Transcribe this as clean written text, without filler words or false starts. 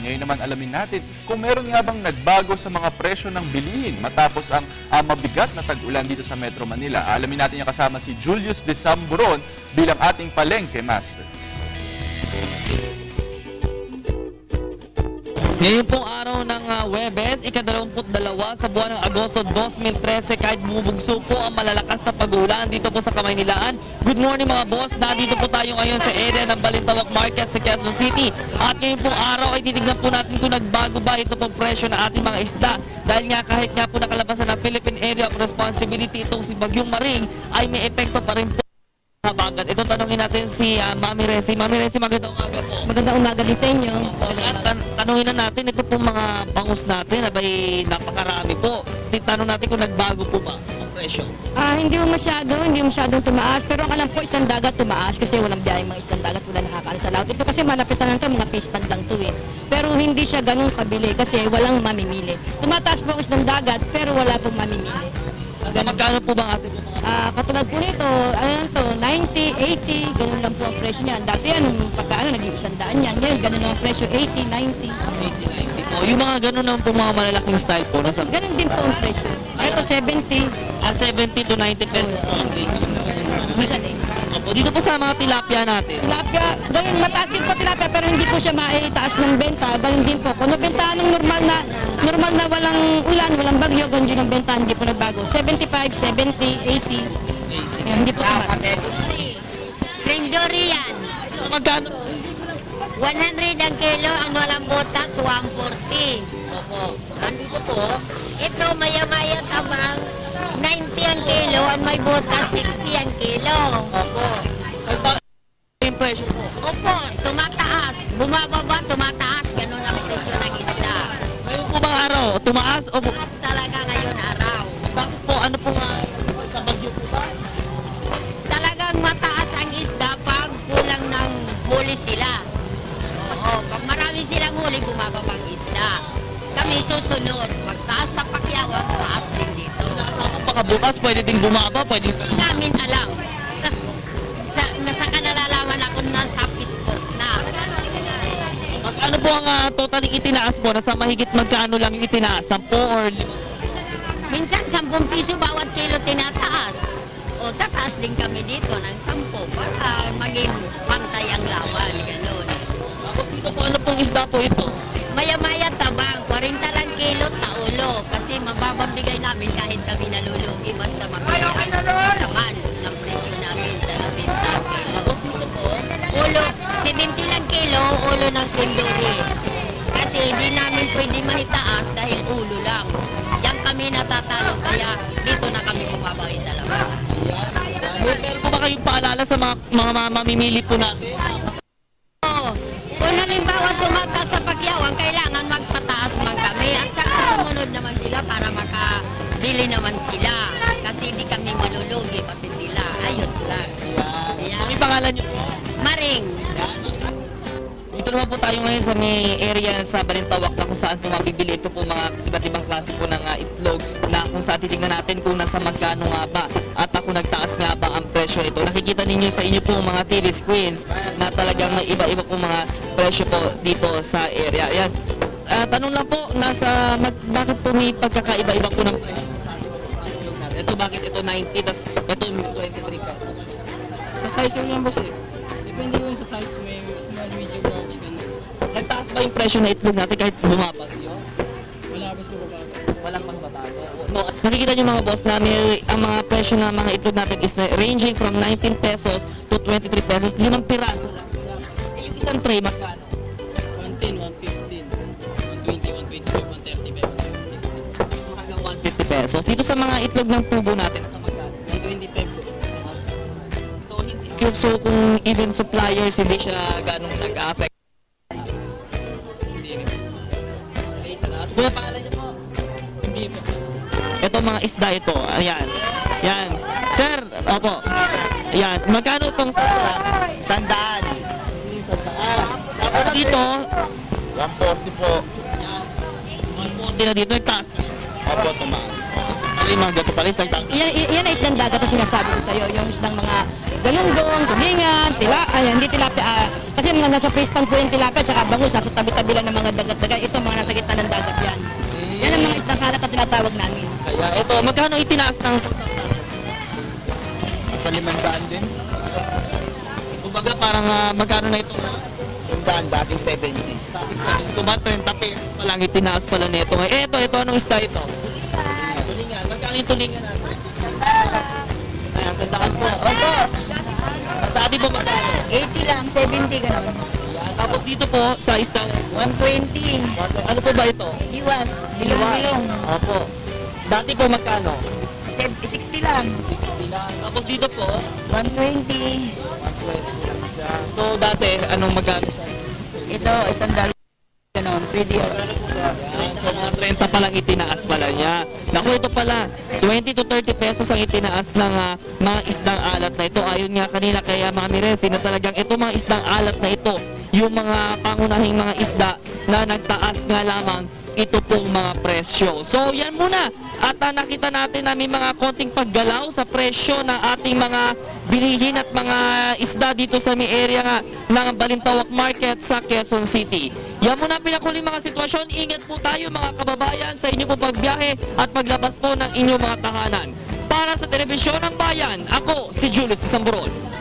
Ngayon naman alamin natin kung meron nga bang nagbago sa mga presyo ng bilihin matapos ang mabigat na tag-ulan dito sa Metro Manila. Alamin natin yung kasama si Julius de Samburon bilang ating palengke master. Ngayon pong araw ng Huwebes, ika-22 sa buwan ng Agosto 2013, kahit bumubugso po ang malalakas na pag-ulan dito po sa Kamaynilaan. Good morning mga boss, nandito po tayo ngayon sa area ng Balintawak Market sa Quezon City. At ngayon pong araw ay titignan po natin kung nagbago ba ito pong presyo ng ating mga isda. Dahil nga kahit nga po nakalabasan ng Philippine Area of Responsibility itong si Bagyong Maring, ay may epekto pa rin po. Habagat. Ito tanongin natin si Mami Resi. Mami Resi, magandang umaga po. Magandang umaga din sa inyo. At tanongin na natin, ito pong mga bangus natin, abay napakarami po. Tanong natin kung nagbago po ba ang presyo. Hindi masyadong tumaas, pero ang alam po isang dagat tumaas kasi walang biyayang mga isang dagat, wala nakakaano sa laut. Ito kasi malapit na lang ito, mga fish pond lang ito eh. Pero hindi siya ganun kabili kasi walang mamimili. Tumataas po ang isang dagat, pero wala pong mamimili. Sa magkano po ba atin po mga? Katulad po nito, ayan to, 90, 80, ganun lang po ang presyo niyan. Dati yan, nung pagkaano, naging 100 yan. Ngayon, ganun lang ang presyo, 80, 90. 80, 90 po. Yung mga ganun naman po mga malalaking style po. Nasa... Ganun din po ang presyo. Ito, 70. 70 to 90 pesos po ang range. Minsan eh. Opo, dito po sa mga tilapia natin. Tilapia, ganun, mataas din po tilapia pero hindi po siya maitaas ng benta. Ganun din po. Kung nabentahan ng normal na walang ulan, walang bagyo, ganun din ang benta, hindi po nagbago. 75, 70, 80. Yan, hindi po tumaas. Cream durian, So, magkano? 100 ang kilo, ang walang butas, 140. Opo. Andito po. Ito, maya-maya tabang, 90 ang kilo, ang may butas, 60 ang kilo. Opo. Yung presyo po. Opo, tumataas. Bumababa, tumataas. Ganun ang presyo ng isda. Ngayon po bang araw? Tumaas o bukas? Taas talaga ngayon araw. Bakit po? Ano po nga? Sa bagyo po ba? Talagang mataas ang isda pag kulang ng huli sila. Oo, pag marami silang huli, bumababa ang isda. Kami susunod. Pag taas sa Pakyawan, taas din dito. Baka bukas pwede ding bumaba, pwede Hindi namin alam. Nasa kanalalaman ako nasa Facebook na. Magkano po ang total itinaas po? Nasa mahigit magkano lang yung itinaas? 10 or 5? Minsan 10 piso bawat kilo tinataas. O tataas din kami dito ng 10 para maging pantay ang lawan. Ganun. Tapos dito po ano pong isda po ito? Maya-maya tabang, 40 lang kilo sa ulo. Kasi mababang bigay namin kahit kami nalulugi. Basta mabigay ang laman ng presyo namin sa 90 kilo. Ulo, 70 lang kilo, ulo ng tinduri. Kasi hindi namin pwede manitaas dahil ulo lang. Yan kami natatalo, kaya dito na kami bumabawi sa laman. Meron po ba kayong paalala sa mga mamimili po natin? Oo. Kung halimbawa tumataas sa Pakyawan, kailangan magpataas man kami at saka sumunod naman sila para makabili naman sila. Kasi hindi kami malulugi, pati sila. Ayos lang. Ano Ayan. yung pangalan niyo po? Maring. Dito naman po tayo ngayon sa may area sa Balintawak na kung saan po mabibili ito po mga iba't ibang klase po ng itlog na kung saan titignan natin kung nasa magkano nga ba at kung nagtaas nga ba ang presyo nito. Nakikita ninyo sa inyo po mga TV screens na talagang may iba-iba po mga presyo po dito sa area. Ayan. Tanong lang po, bakit po may pagkakaiba-iba po ng presyo sa itlog natin? Ito bakit ito 90 tas ito 23 pesos? Sa size lang yan, boss eh. Depende yun sa size, may small, medium, large, ganun. Nagtaas ba yung presyo na itlog natin kahit bumaba? Wala, boss, mababago. Walang pagbabago. No, nakikita niyo mga boss na ang mga presyo ng mga itlog natin is ranging from 19 pesos to 23 pesos. 5 piraso lang. Eh, yung isang tray magkano? 110, 115, 120, 125, 130 pesos. Hanggang 150 pesos. Dito sa mga itlog ng pugo natin, nasa magkano? 125 po. So kung even suppliers, hindi siya ganong nag-affect. Okay, salamat. Kuya, pangalan niyo po? Hindi po. Ito mga isda ito. Ayan. Yan. Sir, opo. Ayan. Magkano itong Sandaan. Tapos dito, 140 po. 140 na dito, taas. Opo, tumaas. Ano yung mga gato pala, isang taas. Yan ay isdang dagat na sinasabi ko sa'yo. Yung isdang mga galunggong, tulingan, hindi tilapia, Kasi mga nasa face pan po yung tilapia, tsaka bangus, nasa tabi-tabi lang ng mga dagat-dagat. Ito, mga nasa gitna ng dagat yan. Yan ang mga isdang kalat na tinatawag namin. Kaya ito, magkano itinaas ng Sa 500 din. kumbaga parang magkano na ito? Sandaan, dating 70. Kung ba 30 pesos pa lang itinaas pala nito. Ito, anong isda ito? Tulingan. Magkano yung tulingan natin? Ayan, sandakan po. Opo. Dati po magkano? 80 lang, 70 ganun. Ayan, tapos dito po sa isda. 120. Ano po ba ito? Iwas, bilong-bilong. Opo. Dati po magkano? 60 lang. Tapos dito po, 120. so dati, anong magkano siya? Ito, $1. Ganun, pwede yun. So mga 30 pa lang itinaas pala niya. Naku, ito pala, 20 to 30 pesos ang itinaas ng mga isdang alat na ito. Ayon nga kanina kaya mga Miresi na talagang ito mga isdang alat na ito, yung mga pangunahing mga isda na nagtaas nga lamang ito pong mga presyo. So yan muna. At nakita natin na may mga konting paggalaw sa presyo ng ating mga bilihin at mga isda dito sa may area nga ng Balintawak Market sa Quezon City. Yan muna ang pinakuling mga sitwasyon. Ingat po tayo mga kababayan sa inyong pong pagbiyahe at paglabas po ng inyong mga tahanan. Para sa Telebisyon ng Bayan, ako si Julius Samburon.